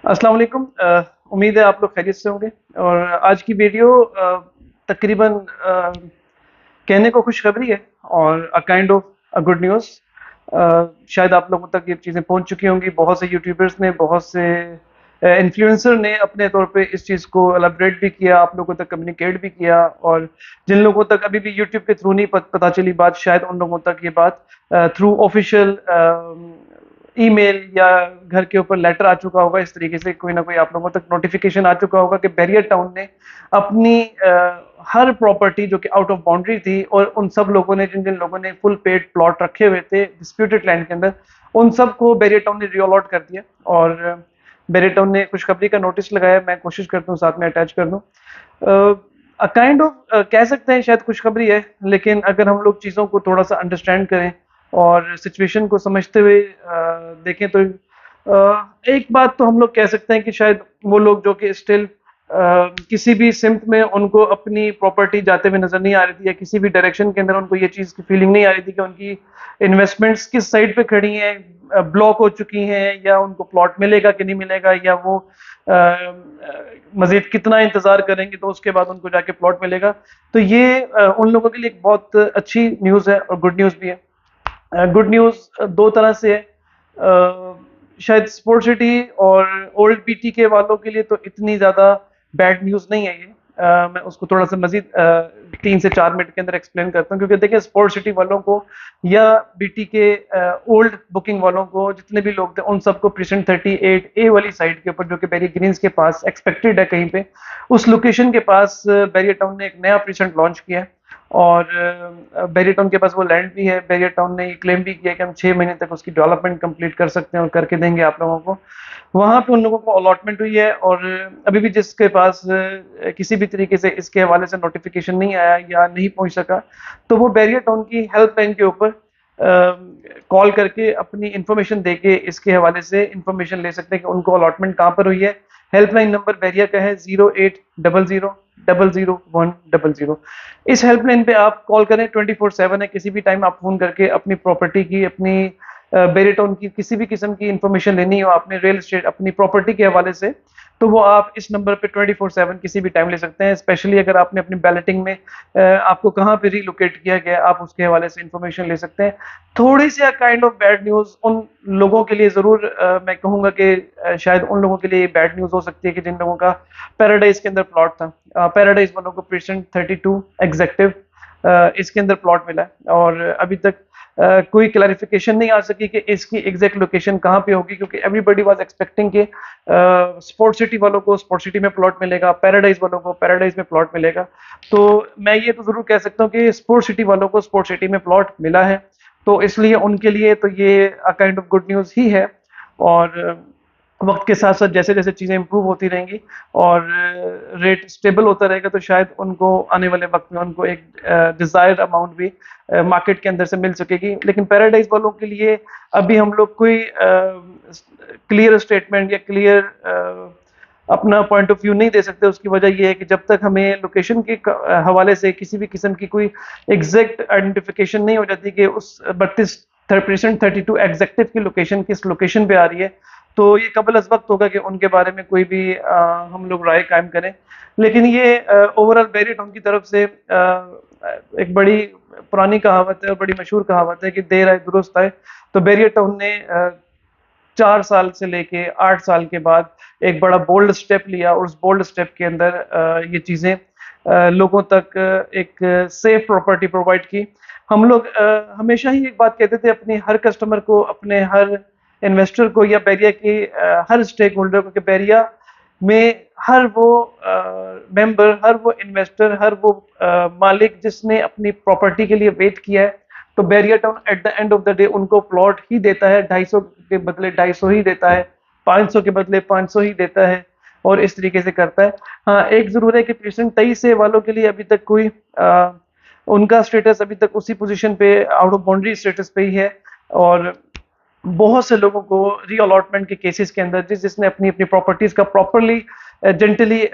अस्सलाम वालेकुम। उम्मीद है आप लोग खैरियत से होंगे। और आज की वीडियो तकरीबन कहने को खुशखबरी है और a kind of a good news. शायद आप लोगों तक ये चीज़ें पहुंच चुकी होंगी। बहुत से यूट्यूबर्स ने, बहुत से इन्फ्लुएंसर ने अपने तौर पे इस चीज़ को एलैबोरेट भी किया, आप लोगों तक कम्युनिकेट भी किया। और जिन लोगों तक अभी भी यूट्यूब के थ्रू नहीं पता चली बात, शायद उन लोगों तक ये बात थ्रू ऑफिशियल ईमेल या घर के ऊपर लेटर आ चुका होगा। इस तरीके से कोई ना कोई आप लोगों तक नोटिफिकेशन आ चुका होगा कि बैरियर टाउन ने अपनी हर प्रॉपर्टी जो कि आउट ऑफ बाउंड्री थी, और उन सब लोगों ने, जिन जिन लोगों ने फुल पेड प्लॉट रखे हुए थे डिस्प्यूटेड लैंड के अंदर, उन सबको बैरियर टाउन ने रीअलॉट कर दिया। और बैरियर टाउन ने खुशखबरी का नोटिस लगाया। मैं कोशिश करता हूँ साथ में अटैच कर दूँ। काइंड ऑफ कह सकते हैं शायद खुशखबरी है, लेकिन अगर हम लोग चीज़ों को थोड़ा सा अंडरस्टैंड करें और सिचुएशन को समझते हुए देखें तो एक बात तो हम लोग कह सकते हैं कि शायद वो लोग जो कि स्टिल किसी भी सिमत में उनको अपनी प्रॉपर्टी जाते हुए नजर नहीं आ रही थी, या किसी भी डायरेक्शन के अंदर उनको ये चीज़ की फीलिंग नहीं आ रही थी कि उनकी इन्वेस्टमेंट्स किस साइड पे खड़ी हैं, ब्लॉक हो चुकी हैं, या उनको प्लॉट मिलेगा कि नहीं मिलेगा, या वो मजीद कितना इंतजार करेंगे तो उसके बाद उनको जाके प्लॉट मिलेगा। तो ये उन लोगों के लिए एक बहुत अच्छी न्यूज़ है और गुड न्यूज़ भी है। गुड न्यूज़ दो तरह से है। शायद स्पोर्ट सिटी और ओल्ड पीटी के वालों के लिए तो इतनी ज़्यादा बैड न्यूज़ नहीं है ये। मैं उसको थोड़ा सा मजीद 3 से 4 मिनट के अंदर एक्सप्लेन करता हूँ, क्योंकि देखिए स्पोर्ट सिटी वालों को या बीटी के ओल्ड बुकिंग वालों को, जितने भी लोग थे, उन सबको प्रीसेंट 38A वाली साइड के ऊपर, जो कि बैरियर ग्रीन्स के पास एक्सपेक्टेड है कहीं पे, उस लोकेशन के पास बैरियर टाउन ने एक नया प्रीसेंट लॉन्च किया है। और बैरियर टाउन के पास वो लैंड भी है। बैरियर टाउन ने ये क्लेम भी किया कि हम 6 महीने तक उसकी डेवलपमेंट कंप्लीट कर सकते हैं और करके देंगे आप लोगों को। वहाँ पे उन लोगों को अलॉटमेंट हुई है, और अभी भी जिसके पास किसी भी तरीके से इसके हवाले से नोटिफिकेशन नहीं आया या नहीं पहुँच सका, तो वो बैरियर टाउन की हेल्पलाइन के ऊपर कॉल करके अपनी इंफॉर्मेशन दे के इसके हवाले से इंफॉर्मेशन ले सकते हैं कि उनको अलॉटमेंट कहाँ पर हुई है। हेल्पलाइन नंबर बैरियर का है 0800 00100। इस हेल्पलाइन पे आप कॉल करें, 24/7 है। किसी भी टाइम आप फोन करके अपनी प्रॉपर्टी की, अपनी बैरियर टाउन की किसी भी किस्म की इंफॉर्मेशन लेनी हो, आपने रियल एस्टेट अपनी प्रॉपर्टी के हवाले से, तो वो आप इस नंबर पे 24/7 किसी भी टाइम ले सकते हैं। स्पेशली अगर आपने अपनी बैलेटिंग में आपको कहाँ पे रिलोकेट किया गया, आप उसके हवाले से इंफॉर्मेशन ले सकते हैं। थोड़ी सी काइंड ऑफ बैड न्यूज़ उन लोगों के लिए ज़रूर, मैं कहूँगा कि शायद उन लोगों के लिए बैड न्यूज़ हो सकती है कि जिन लोगों का पैराडाइज के अंदर प्लॉट था। पैराडाइज वालों को प्रेजेंट 32 एग्जेक्टिव इसके अंदर प्लॉट मिला है, और अभी तक कोई क्लैरिफिकेशन नहीं आ सकी कि इसकी एग्जैक्ट लोकेशन कहाँ पे होगी, क्योंकि एवरीबडी वाज एक्सपेक्टिंग कि स्पोर्ट सिटी वालों को स्पोर्ट सिटी में प्लॉट मिलेगा, पैराडाइज वालों को पैराडाइज में प्लॉट मिलेगा। तो मैं ये तो ज़रूर कह सकता हूँ कि स्पोर्ट सिटी वालों को स्पोर्ट सिटी में प्लॉट मिला है, तो इसलिए उनके लिए तो ये काइंड ऑफ गुड न्यूज़ ही है। और वक्त के साथ साथ जैसे जैसे चीज़ें इंप्रूव होती रहेंगी और रेट स्टेबल होता रहेगा, तो शायद उनको आने वाले वक्त में उनको एक डिज़ायर्ड अमाउंट भी मार्केट के अंदर से मिल सकेगी। लेकिन पैराडाइज वालों के लिए अभी हम लोग कोई क्लियर स्टेटमेंट या क्लियर अपना पॉइंट ऑफ व्यू नहीं दे सकते। उसकी वजह यह है कि जब तक हमें लोकेशन के हवाले से किसी भी किस्म की कोई एग्जैक्ट आइडेंटिफिकेशन नहीं हो जाती कि उस 32 एग्जेक्टिव की लोकेशन किस लोकेशन पे आ रही है, तो ये कबल अज़ वक्त होगा कि उनके बारे में कोई भी हम लोग राय कायम करें। लेकिन ये ओवरऑल बैरियर टाउन की तरफ से एक बड़ी पुरानी कहावत है और बड़ी मशहूर कहावत है कि देर आए दुरुस्त आए। तो बैरियर टाउन ने 4 साल से लेके 8 साल के बाद एक बड़ा बोल्ड स्टेप लिया, और उस बोल्ड स्टेप के अंदर ये चीज़ें लोगों तक एक सेफ प्रॉपर्टी प्रोवाइड की। हम लोग हमेशा ही एक बात कहते थे अपने हर कस्टमर को, अपने हर इन्वेस्टर को, या बैरिया के हर स्टेक होल्डर को, कि बैरिया में हर वो मेंबर, हर वो इन्वेस्टर, हर वो मालिक जिसने अपनी प्रॉपर्टी के लिए वेट किया है, तो barrier town at the end of the day उनको प्लॉट ही देता है। 250 के बदले 250 ही देता है, 500 के बदले 500 ही देता है, और इस तरीके से करता है। हाँ, एक जरूर है कि पेशेंट 23 से वालों के लिए अभी तक कोई उनका स्टेटस अभी तक उसी पोजीशन पे, आउट ऑफ बाउंड्री स्टेटस पे ही है। और बहुत से लोगों को रीअलॉटमेंट के केसेस के अंदर जिसने अपनी अपनी प्रॉपर्टीज का प्रॉपरली जेंटली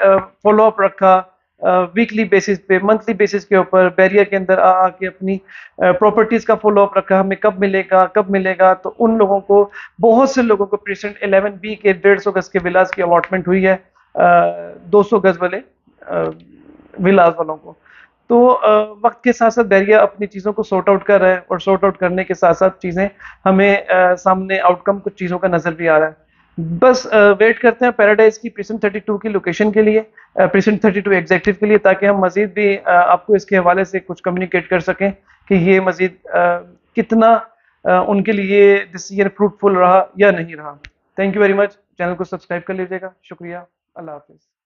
फॉलो अप रखा, वीकली बेसिस पे, मंथली बेसिस के ऊपर बैरियर के अंदर आ के अपनी प्रॉपर्टीज का फॉलो अप रखा, हमें कब मिलेगा। तो उन लोगों को, बहुत से लोगों को प्रेसिडेंट 11B के 150 गज के विलास की अलॉटमेंट हुई है, 200 गज वाले विलास वालों को। तो वक्त के साथ साथ बैरिया अपनी चीज़ों को सॉर्ट आउट कर रहा है, और सॉर्ट आउट करने के साथ साथ चीज़ें हमें सामने आउटकम कुछ चीज़ों का नज़र भी आ रहा है। बस वेट करते हैं पैराडाइज की प्रीसिडेंट 32 की लोकेशन के लिए, प्रीसिडेंट 32 एग्जेक्टिव के लिए, ताकि हम मजीद भी आपको इसके हवाले से कुछ कम्युनिकेट कर सकें कि ये मजीद कितना उनके लिए डिसीजन फ्रूटफुल रहा या नहीं रहा। Thank you very much. Channel को सब्सक्राइब कर लीजिएगा। शुक्रिया। अल्लाह हाफिज़।